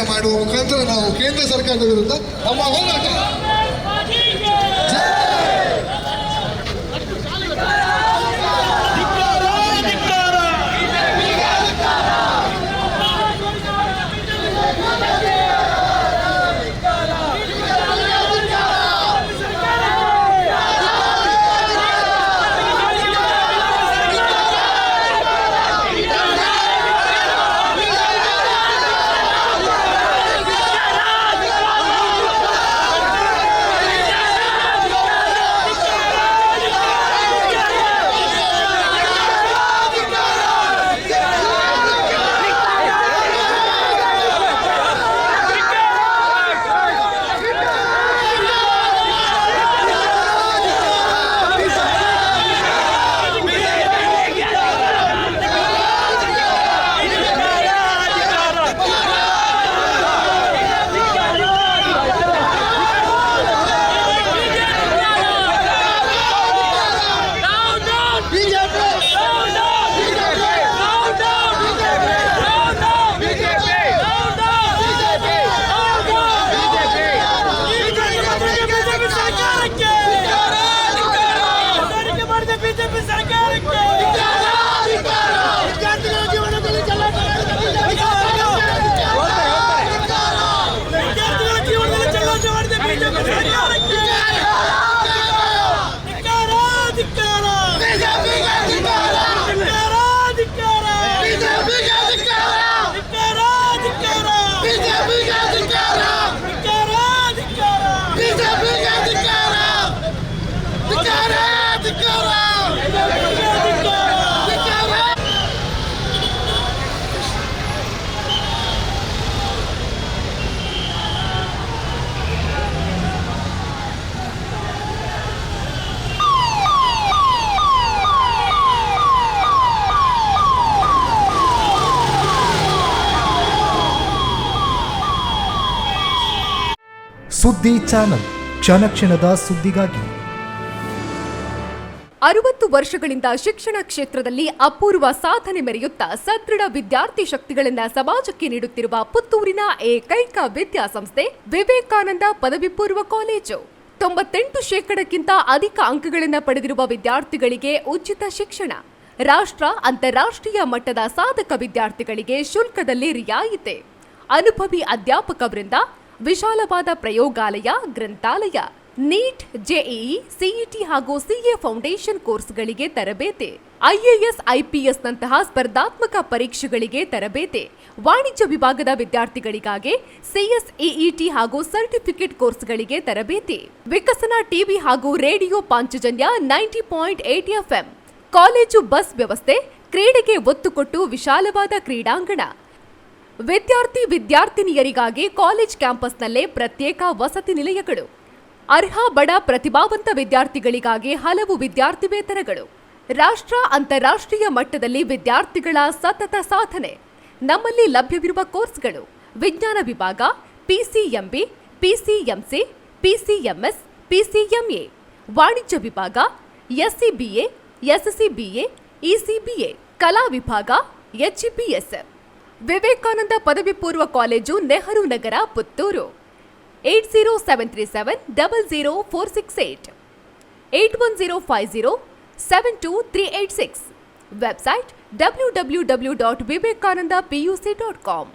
ಮಾಡುವ ಮುಖಾಂತರ ನಾವು ಕೇಂದ್ರ ಸರ್ಕಾರದ ವಿರುದ್ಧ ನಮ್ಮ ಹೋರಾಟ ಸುದ್ದಿ ಚಾನಲ್ ಕ್ಷಣ ಕ್ಷಣದ ಸುದ್ದಿಗಾಗಿ 60 ವರ್ಷಗಳಿಂದ ಶಿಕ್ಷಣ ಕ್ಷೇತ್ರದಲ್ಲಿ ಅಪೂರ್ವ ಸಾಧನೆ ಮೆರೆಯುತ್ತಾ ಸದೃಢ ವಿದ್ಯಾರ್ಥಿ ಶಕ್ತಿಗಳನ್ನ ಸಮಾಜಕ್ಕೆ ನೀಡುತ್ತಿರುವ ಪುತ್ತೂರಿನ ಏಕೈಕ ವಿದ್ಯಾಸಂಸ್ಥೆ ವಿವೇಕಾನಂದ ಪದವಿ ಪೂರ್ವ ಕಾಲೇಜು 98% ಅಧಿಕ ಅಂಕಗಳನ್ನು ಪಡೆದಿರುವ ವಿದ್ಯಾರ್ಥಿಗಳಿಗೆ ಉಚಿತ ಶಿಕ್ಷಣ, ರಾಷ್ಟ್ರ ಅಂತಾರಾಷ್ಟ್ರೀಯ ಮಟ್ಟದ ಸಾಧಕ ವಿದ್ಯಾರ್ಥಿಗಳಿಗೆ ಶುಲ್ಕದಲ್ಲಿ ರಿಯಾಯಿತಿ, ಅನುಭವಿ ಅಧ್ಯಾಪಕ ವೃಂದ, ವಿಶಾಲವಾದ ಪ್ರಯೋಗಾಲಯ, ಗ್ರಂಥಾಲಯ, ನೀಟ್, ಜೆಇಇ, ಸಿಇಟಿ ಹಾಗೂ ಸಿಎ ಫೌಂಡೇಶನ್ ಕೋರ್ಸ್ಗಳಿಗೆ ತರಬೇತಿ, ಐಎಎಸ್, ಐಪಿಎಸ್ ನಂತಹ ಸ್ಪರ್ಧಾತ್ಮಕ ಪರೀಕ್ಷೆಗಳಿಗೆ ತರಬೇತಿ, ವಾಣಿಜ್ಯ ವಿಭಾಗದ ವಿದ್ಯಾರ್ಥಿಗಳಿಗಾಗಿ ಸಿಎಸ್ಇಇಟಿ ಹಾಗೂ ಸರ್ಟಿಫಿಕೇಟ್ ಕೋರ್ಸ್ಗಳಿಗೆ ತರಬೇತಿ, ವಿಕಸನ ಟಿವಿ ಹಾಗೂ radio Panchajanya 90.8 FM, college bus ವ್ಯವಸ್ಥೆ, ಕ್ರೀಡೆಗೆ ಒತ್ತು ಕೊಟ್ಟು ವಿಶಾಲವಾದ ಕ್ರೀಡಾಂಗಣ, ವಿದ್ಯಾರ್ಥಿನಿಯರಿಗಾಗಿ ಕಾಲೇಜ್ ಕ್ಯಾಂಪಸ್ನಲ್ಲೇ ಪ್ರತ್ಯೇಕ ವಸತಿ ನಿಲಯಗಳು, ಅರ್ಹ ಬಡ ಪ್ರತಿಭಾವಂತ ವಿದ್ಯಾರ್ಥಿಗಳಿಗಾಗಿ ಹಲವು ವಿದ್ಯಾರ್ಥಿ ವೇತನಗಳು, ರಾಷ್ಟ್ರ ಅಂತಾರಾಷ್ಟ್ರೀಯ ಮಟ್ಟದಲ್ಲಿ ವಿದ್ಯಾರ್ಥಿಗಳ ಸತತ ಸಾಧನೆ. ನಮ್ಮಲ್ಲಿ ಲಭ್ಯವಿರುವ ಕೋರ್ಸ್ಗಳು: ವಿಜ್ಞಾನ ವಿಭಾಗ, ಪಿಸಿಎಂಬಿ, ಪಿಸಿಎಂಸಿ, ಪಿಸಿಎಂಎಸ್, ಪಿಸಿಎಂಎ, ವಾಣಿಜ್ಯ ವಿಭಾಗ, ಎಸ್ಸಿಬಿಎ, ಎಸ್ಸಿಬಿಎ, ಇಸಿಬಿಎ, ಕಲಾ ವಿಭಾಗ, ಎಚ್ಇಪಿಎಸ್. ವಿವೇಕಾನಂದ ಪದವಿ ಪೂರ್ವ college, Nehru Nagar, Puttur. 8073700468, 8105072386. Website www.vivekanandapuc.com.